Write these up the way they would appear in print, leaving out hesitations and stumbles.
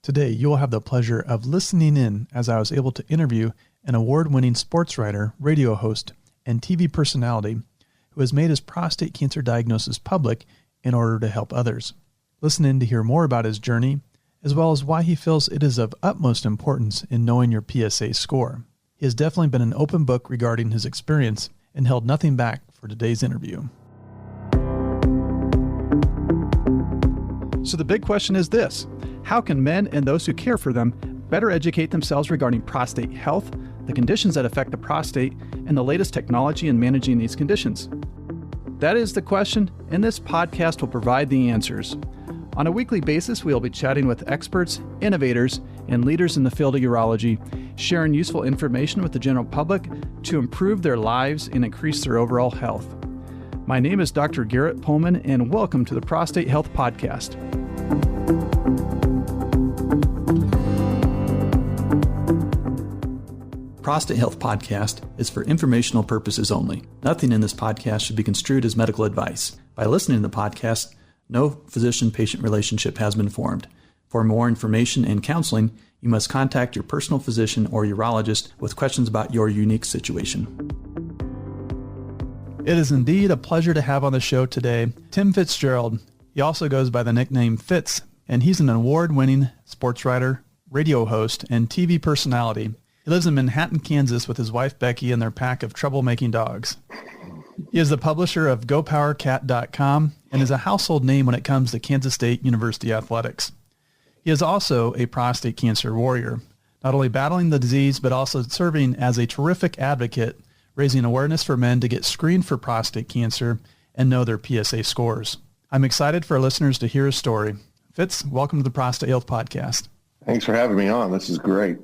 Today, you will have the pleasure of listening in as I was able to interview an award-winning sportswriter, radio host, and TV personality who has made his prostate cancer diagnosis public in order to help others. Listen in to hear more about his journey, as well as why he feels it is of utmost importance in knowing your PSA score. He has definitely been an open book regarding his experience and held nothing back for today's interview. So the big question is this: how can men and those who care for them better educate themselves regarding prostate health, the conditions that affect the prostate, and the latest technology in managing these conditions? That is the question, and this podcast will provide the answers. On a weekly basis, we will be chatting with experts, innovators, and leaders in the field of urology, sharing useful information with the general public to improve their lives and increase their overall health. My name is Dr. Garrett Pullman, and welcome to the Prostate Health Podcast. Prostate Health Podcast is for informational purposes only. Nothing in this podcast should be construed as medical advice. By listening to the podcast, no physician-patient relationship has been formed. For more information and counseling, you must contact your personal physician or urologist with questions about your unique situation. It is indeed a pleasure to have on the show today Tim Fitzgerald. He also goes by the nickname Fitz, and he's an award-winning sportswriter, radio host, and TV personality. He lives in Manhattan, Kansas with his wife Becky and their pack of troublemaking dogs. He is the publisher of GoPowerCat.com and is a household name when it comes to Kansas State University athletics. He is also a prostate cancer warrior, not only battling the disease, but also serving as a terrific advocate, raising awareness for men to get screened for prostate cancer and know their PSA scores. I'm excited for our listeners to hear his story. Fitz, welcome to the Prostate Health Podcast. Thanks for having me on. This is great.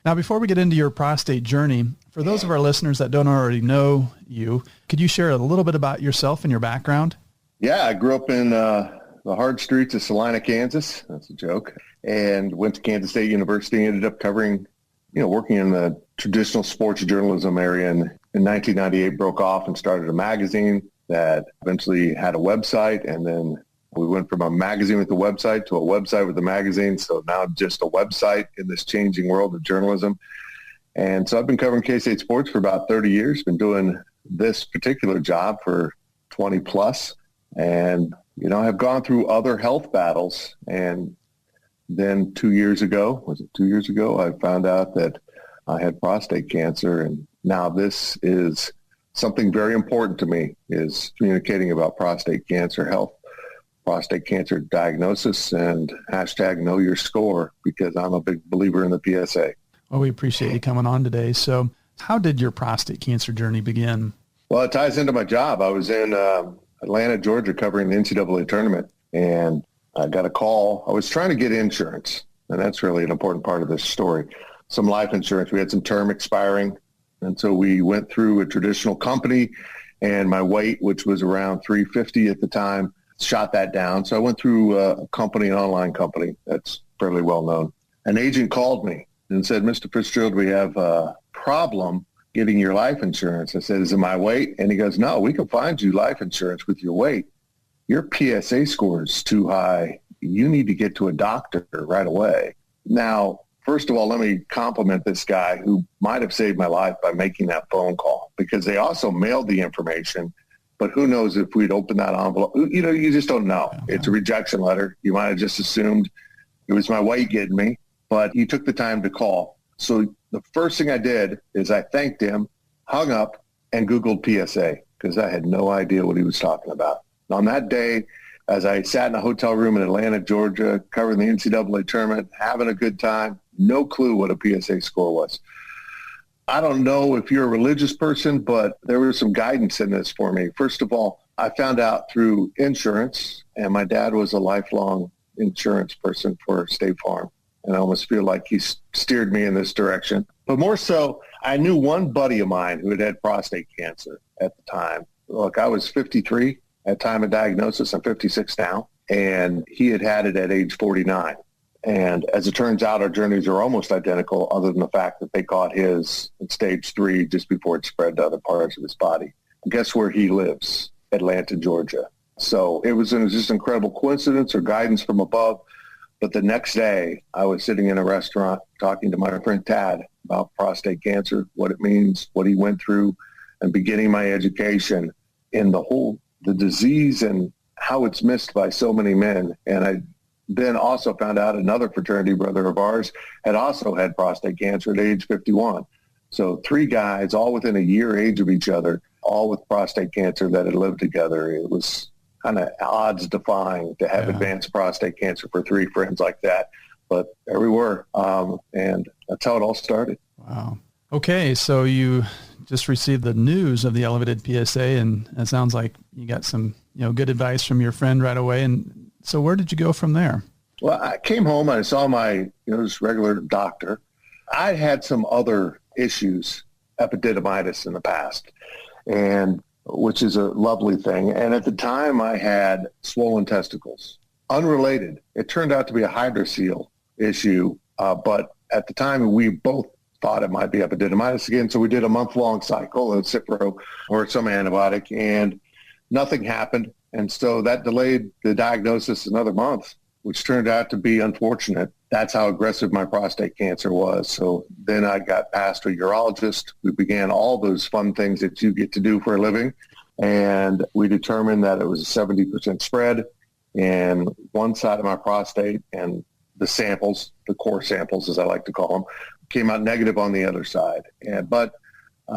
Now, before we get into your prostate journey, for those of our listeners that don't already know you, could you share a little bit about yourself and your background? Yeah, I grew up in the hard streets of Salina, Kansas. That's a joke. And went to Kansas State University, ended up covering, working in the traditional sports journalism area. And in 1998, broke off and started a magazine that eventually had a website. And then we went from a magazine with a website to a website with a magazine. So now just a website in this changing world of journalism. And so I've been covering K-State sports for about 30 years, been doing this particular job for 20 plus. And, I've gone through other health battles. And then 2 years ago, I found out that I had prostate cancer. And now this is something very important to me, is communicating about prostate cancer health, prostate cancer diagnosis, and hashtag know your score, because I'm a big believer in the PSA. Well, we appreciate you coming on today. So how did your prostate cancer journey begin? Well, it ties into my job. I was in Atlanta, Georgia, covering the NCAA tournament, and I got a call. I was trying to get insurance, and that's really an important part of this story. Some life insurance. We had some term expiring, and so we went through a traditional company, and my weight, which was around 350 at the time, shot that down. So I went through a company, an online company that's fairly well known. An agent called me and said, "Mr. Fitzgerald, we have a problem getting your life insurance." I said, "Is it my weight?" And he goes, "No, we can find you life insurance with your weight. Your PSA score is too high. You need to get to a doctor right away." Now, first of all, let me compliment this guy who might have saved my life by making that phone call, because they also mailed the information. But who knows if we'd opened that envelope? You just don't know. Okay. It's a rejection letter. You might have just assumed it was my weight getting me, but he took the time to call. So the first thing I did is I thanked him, hung up, and Googled PSA, because I had no idea what he was talking about. And on that day, as I sat in a hotel room in Atlanta, Georgia, covering the NCAA tournament, having a good time, no clue what a PSA score was. I don't know if you're a religious person, but there was some guidance in this for me. First of all, I found out through insurance, and my dad was a lifelong insurance person for State Farm. And I almost feel like he steered me in this direction. But more so, I knew one buddy of mine who had had prostate cancer at the time. Look, I was 53 at time of diagnosis. I'm 56 now. And he had had it at age 49. And as it turns out, our journeys are almost identical, other than the fact that they caught his in stage 3 just before it spread to other parts of his body. Guess where he lives? Atlanta, Georgia. So it was just an incredible coincidence or guidance from above. But the next day, I was sitting in a restaurant talking to my friend Tad about prostate cancer, what it means, what he went through, and beginning my education in the disease and how it's missed by so many men. And I then also found out another fraternity brother of ours had also had prostate cancer at age 51. So 3 guys, all within a year age of each other, all with prostate cancer that had lived together. It was kind of odds defying to have advanced prostate cancer for 3 friends like that. But there we were. And that's how it all started. Wow. Okay. So you just received the news of the elevated PSA, and it sounds like you got some, good advice from your friend right away. And so where did you go from there? Well, I came home and I saw my, just regular doctor. I had some other issues, epididymitis in the past, and which is a lovely thing. And at the time I had swollen testicles, unrelated. It turned out to be a hydrocele issue. But at the time we both thought it might be epididymitis again. So we did a month-long cycle of Cipro or some antibiotic, and nothing happened. And so that delayed the diagnosis another month, which turned out to be unfortunate. That's how aggressive my prostate cancer was. So then I got passed to a urologist. We began all those fun things that you get to do for a living. And we determined that it was a 70% spread in one side of my prostate, and the samples, the core samples, as I like to call them, came out negative on the other side. But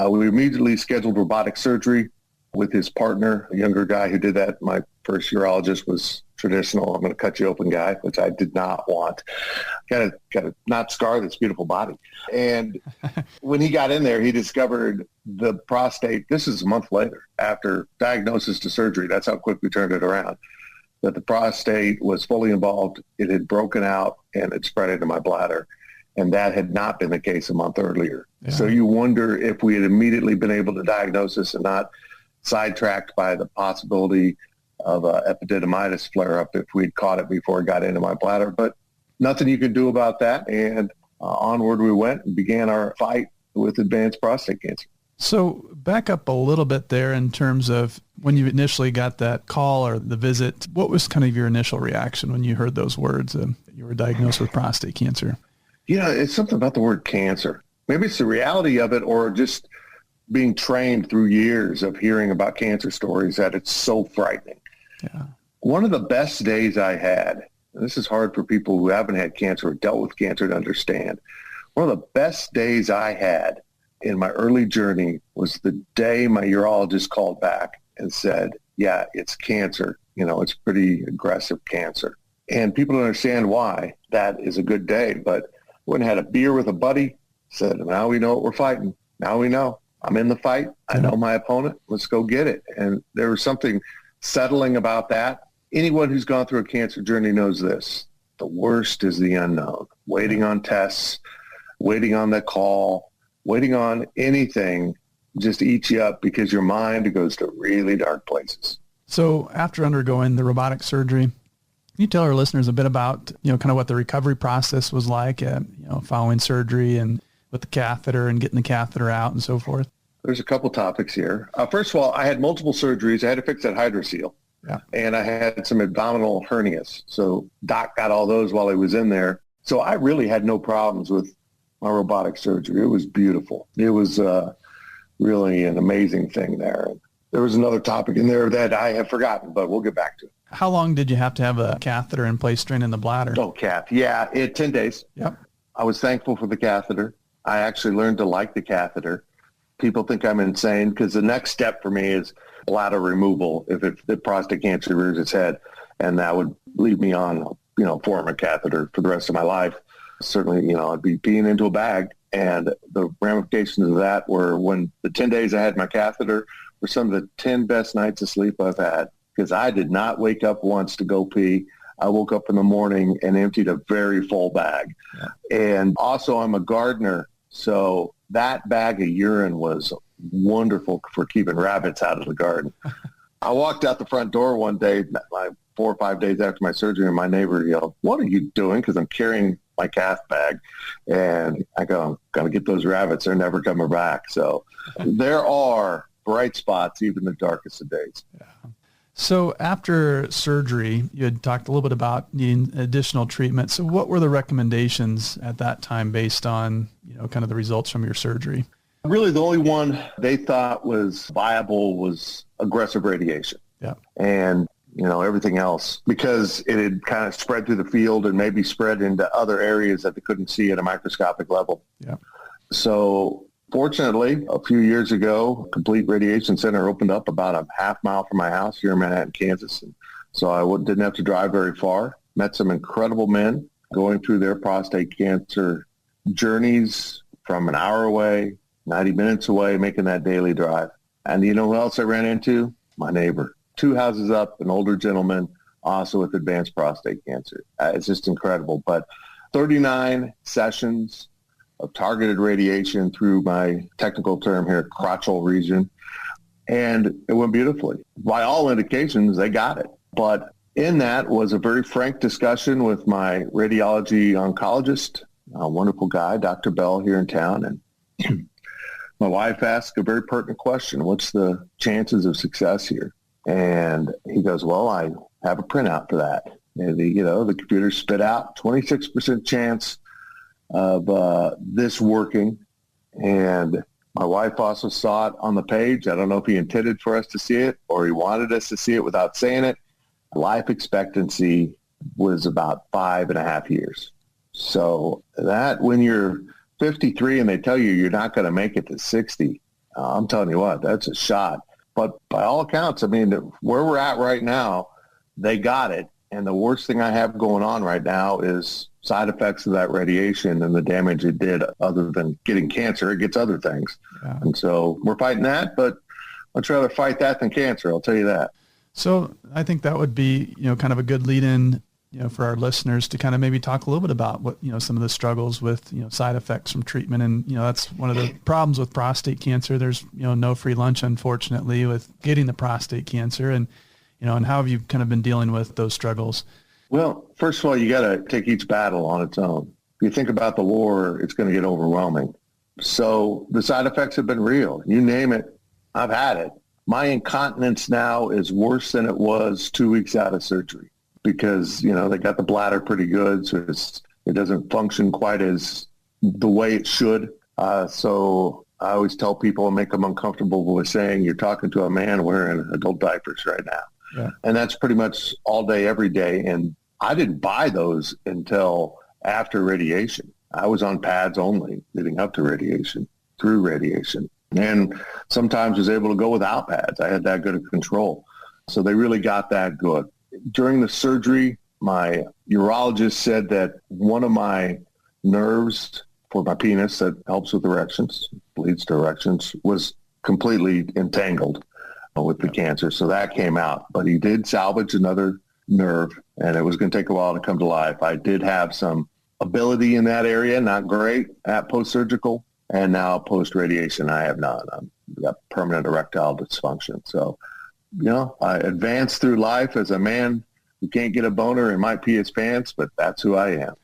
we immediately scheduled robotic surgery with his partner, a younger guy who did that. My first urologist was traditional, I'm going to cut you open guy, which I did not want. Got to not scar this beautiful body. And when he got in there, he discovered the prostate. This is a month later after diagnosis to surgery. That's how quick we turned it around. That the prostate was fully involved. It had broken out and it spread into my bladder. And that had not been the case a month earlier. Yeah. So you wonder if we had immediately been able to diagnose this and not sidetracked by the possibility of epididymitis flare-up if we'd caught it before it got into my bladder. But nothing you could do about that. And onward we went and began our fight with advanced prostate cancer. So back up a little bit there in terms of when you initially got that call or the visit. What was kind of your initial reaction when you heard those words that you were diagnosed with prostate cancer? It's something about the word cancer. Maybe it's the reality of it, or just being trained through years of hearing about cancer stories that it's so frightening. Yeah. One of the best days I had, and this is hard for people who haven't had cancer or dealt with cancer to understand, one of the best days I had in my early journey was the day my urologist called back and said, yeah, it's cancer. It's pretty aggressive cancer. And people don't understand why that is a good day. But went and had a beer with a buddy, said, now we know what we're fighting. Now we know. I'm in the fight. I know my opponent. Let's go get it. And there was something settling about that. Anyone who's gone through a cancer journey knows this. The worst is the unknown. Waiting on tests, waiting on the call, waiting on anything just eats you up because your mind goes to really dark places. So after undergoing the robotic surgery, can you tell our listeners a bit about, kind of what the recovery process was like, following surgery and with the catheter and getting the catheter out and so forth? There's a couple topics here. First of all, I had multiple surgeries. I had to fix that hydrocele. Yeah. And I had some abdominal hernias. So Doc got all those while he was in there. So I really had no problems with my robotic surgery. It was beautiful. It was really an amazing thing there. There was another topic in there that I have forgotten, but we'll get back to it. How long did you have to have a catheter in place draining the bladder? Oh, cath. Yeah, 10 days. Yep. I was thankful for the catheter. I actually learned to like the catheter. People think I'm insane because the next step for me is bladder removal if the prostate cancer rears its head, and that would leave me on, form a catheter for the rest of my life. Certainly, I'd be peeing into a bag, and the ramifications of that were when the 10 days I had my catheter were some of the 10 best nights of sleep I've had, because I did not wake up once to go pee. I woke up in the morning and emptied a very full bag. Yeah. And also I'm a gardener, so that bag of urine was wonderful for keeping rabbits out of the garden. I walked out the front door one day, like 4 or 5 days after my surgery, and my neighbor yelled, "What are you doing?" Because I'm carrying my cath bag. And I go, "I'm going to get those rabbits. They're never coming back." So there are bright spots, even the darkest of days. Yeah. So after surgery, you had talked a little bit about needing additional treatment. So what were the recommendations at that time based on, kind of the results from your surgery? Really, the only one they thought was viable was aggressive radiation. Yeah. And, everything else, because it had kind of spread through the field and maybe spread into other areas that they couldn't see at a microscopic level. Yeah. So fortunately, a few years ago, a complete radiation center opened up about a half mile from my house here in Manhattan, Kansas. And so I didn't have to drive very far. Met some incredible men going through their prostate cancer journeys from an hour away, 90 minutes away, making that daily drive. And you know who else I ran into? My neighbor. 2 houses up, an older gentleman, also with advanced prostate cancer. It's just incredible. But 39 sessions of targeted radiation through my technical term here, crotchal region. And it went beautifully. By all indications, they got it. But in that was a very frank discussion with my radiology oncologist, a wonderful guy, Dr. Bell here in town. And my wife asked a very pertinent question. What's the chances of success here? And he goes, well, I have a printout for that. And the computer spit out 26% chance of this working. And my wife also saw it on the page. I don't know if he intended for us to see it or he wanted us to see it without saying it. Life expectancy was about 5.5 years. So that when you're 53 and they tell you you're not going to make it to 60, I'm telling you what, that's a shot. But by all accounts, I mean, where we're at right now, they got it. And the worst thing I have going on right now is side effects of that radiation and the damage it did. Other than getting cancer, it gets other things. Yeah. And so we're fighting that, but I'd rather fight that than cancer. I'll tell you that. So I think that would be, kind of a good lead in, for our listeners to kind of maybe talk a little bit about what, some of the struggles with, side effects from treatment. And, that's one of the problems with prostate cancer. There's, no free lunch, unfortunately, with getting the prostate cancer. And, and how have you kind of been dealing with those struggles? Well, first of all, you got to take each battle on its own. If you think about the war, it's going to get overwhelming. So the side effects have been real. You name it, I've had it. My incontinence now is worse than it was 2 weeks out of surgery because, they got the bladder pretty good. So it doesn't function quite as the way it should. So I always tell people and make them uncomfortable with saying you're talking to a man wearing adult diapers right now. Yeah. And that's pretty much all day, every day. And I didn't buy those until after radiation. I was on pads only leading up to radiation, through radiation. And sometimes was able to go without pads. I had that good of control. So they really got that good. During the surgery, my urologist said that one of my nerves for my penis that helps with erections, leads to erections, was completely entangled with the cancer. So that came out. But he did salvage another nerve, and it was going to take a while to come to life. I did have some ability in that area, not great at post-surgical. And now post-radiation, I have none. I've got permanent erectile dysfunction. So, I advance through life as a man who can't get a boner and might pee his pants, but that's who I am.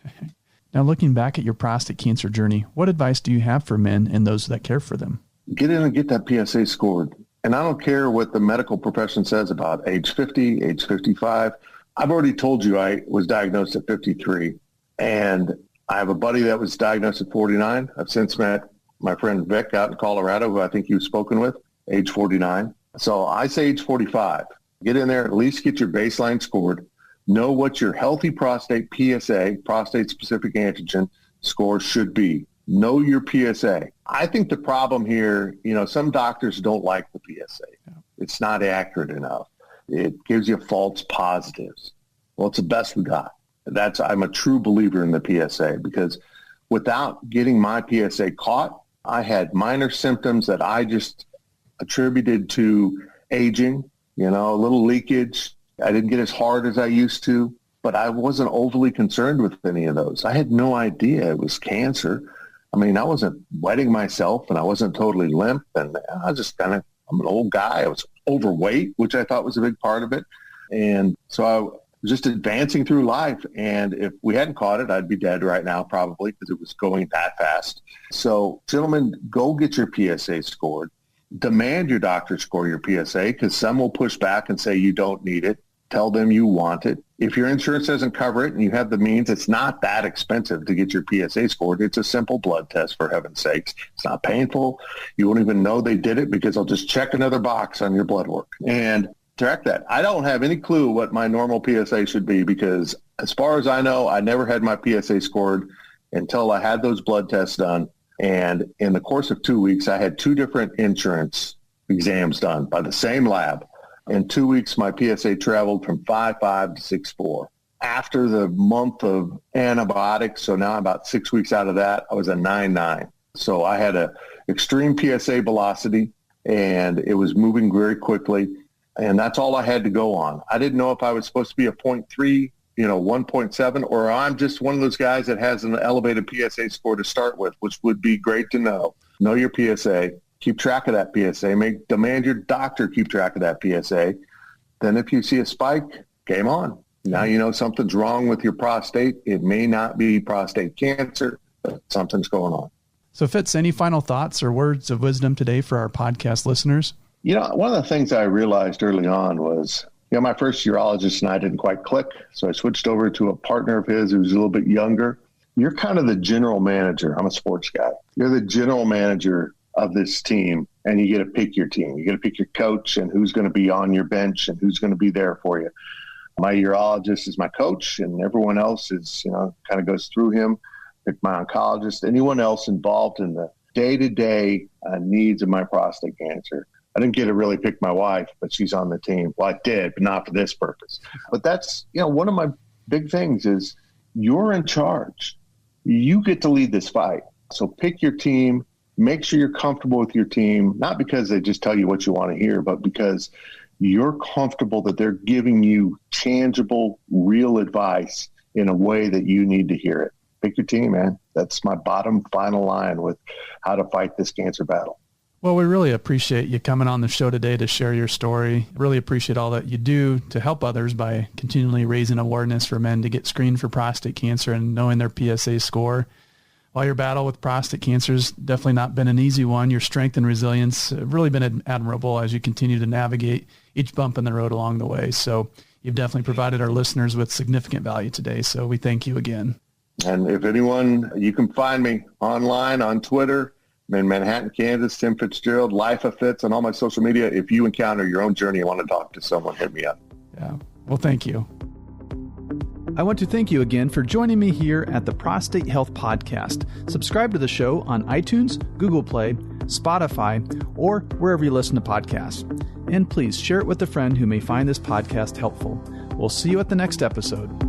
Now, looking back at your prostate cancer journey, what advice do you have for men and those that care for them? Get in and get that PSA scored. And I don't care what the medical profession says about age 50, age 55. I've already told you I was diagnosed at 53. And I have a buddy that was diagnosed at 49. I've since met my friend Vic out in Colorado, who I think you've spoken with, age 49. So I say age 45. Get in there, at least get your baseline scored. Know what your healthy prostate PSA, prostate-specific antigen score should be. Know your PSA. I think the problem here, some doctors don't like the PSA. It's not accurate enough. It gives you false positives. Well, it's the best we got. I'm a true believer in the PSA because without getting my PSA caught, I had minor symptoms that I just attributed to aging, a little leakage. I didn't get as hard as I used to, but I wasn't overly concerned with any of those. I had no idea it was cancer. I mean, I wasn't wetting myself and I wasn't totally limp. And I was just I'm an old guy. I was overweight, which I thought was a big part of it. And so I was just advancing through life. And if we hadn't caught it, I'd be dead right now probably because it was going that fast. So gentlemen, go get your PSA scored. Demand your doctor score your PSA, because some will push back and say you don't need it. Tell them you want it. If your insurance doesn't cover it and you have the means, it's not that expensive to get your PSA scored. It's a simple blood test, for heaven's sakes. It's not painful. You won't even know they did it because they'll just check another box on your blood work and track that. I don't have any clue what my normal PSA should be, because as far as I know, I never had my PSA scored until I had those blood tests done. And in the course of 2 weeks, I had 2 different insurance exams done by the same lab. In 2 weeks, my PSA traveled from 5.5 to 6.4. After the month of antibiotics, so now about 6 weeks out of that, I was a 9.9. So I had a extreme PSA velocity, and it was moving very quickly. And that's all I had to go on. I didn't know if I was supposed to be a 0.3, 1.7, or I'm just one of those guys that has an elevated PSA score to start with, which would be great to know. Know your PSA. Keep track of that PSA. Demand your doctor keep track of that PSA. Then if you see a spike, game on. Now you know something's wrong with your prostate. It may not be prostate cancer, but something's going on. So Fitz, any final thoughts or words of wisdom today for our podcast listeners? One of the things I realized early on was, my first urologist and I didn't quite click. So I switched over to a partner of his who was a little bit younger. You're kind of the general manager. I'm a sports guy. You're the general manager of this team, and you get to pick your team. You get to pick your coach and who's going to be on your bench and who's going to be there for you. My urologist is my coach, and everyone else is, kind of goes through him. Pick my oncologist, anyone else involved in the day-to-day needs of my prostate cancer. I didn't get to really pick my wife, but she's on the team. Well, I did, but not for this purpose. But that's, one of my big things is you're in charge. You get to lead this fight. So pick your team. Make sure you're comfortable with your team, not because they just tell you what you want to hear, but because you're comfortable that they're giving you tangible, real advice in a way that you need to hear it. Pick your team, man. That's my bottom final line with how to fight this cancer battle. Well, we really appreciate you coming on the show today to share your story. Really appreciate all that you do to help others by continually raising awareness for men to get screened for prostate cancer and knowing their PSA score. While your battle with prostate cancer has definitely not been an easy one, your strength and resilience have really been admirable as you continue to navigate each bump in the road along the way. So you've definitely provided our listeners with significant value today. So we thank you again. And if anyone, you can find me online on Twitter. I'm in Manhattan, Kansas, Tim Fitzgerald, Life of Fitz, on all my social media. If you encounter your own journey and want to talk to someone, hit me up. Yeah. Well, thank you. I want to thank you again for joining me here at the Prostate Health Podcast. Subscribe to the show on iTunes, Google Play, Spotify, or wherever you listen to podcasts. And please share it with a friend who may find this podcast helpful. We'll see you at the next episode.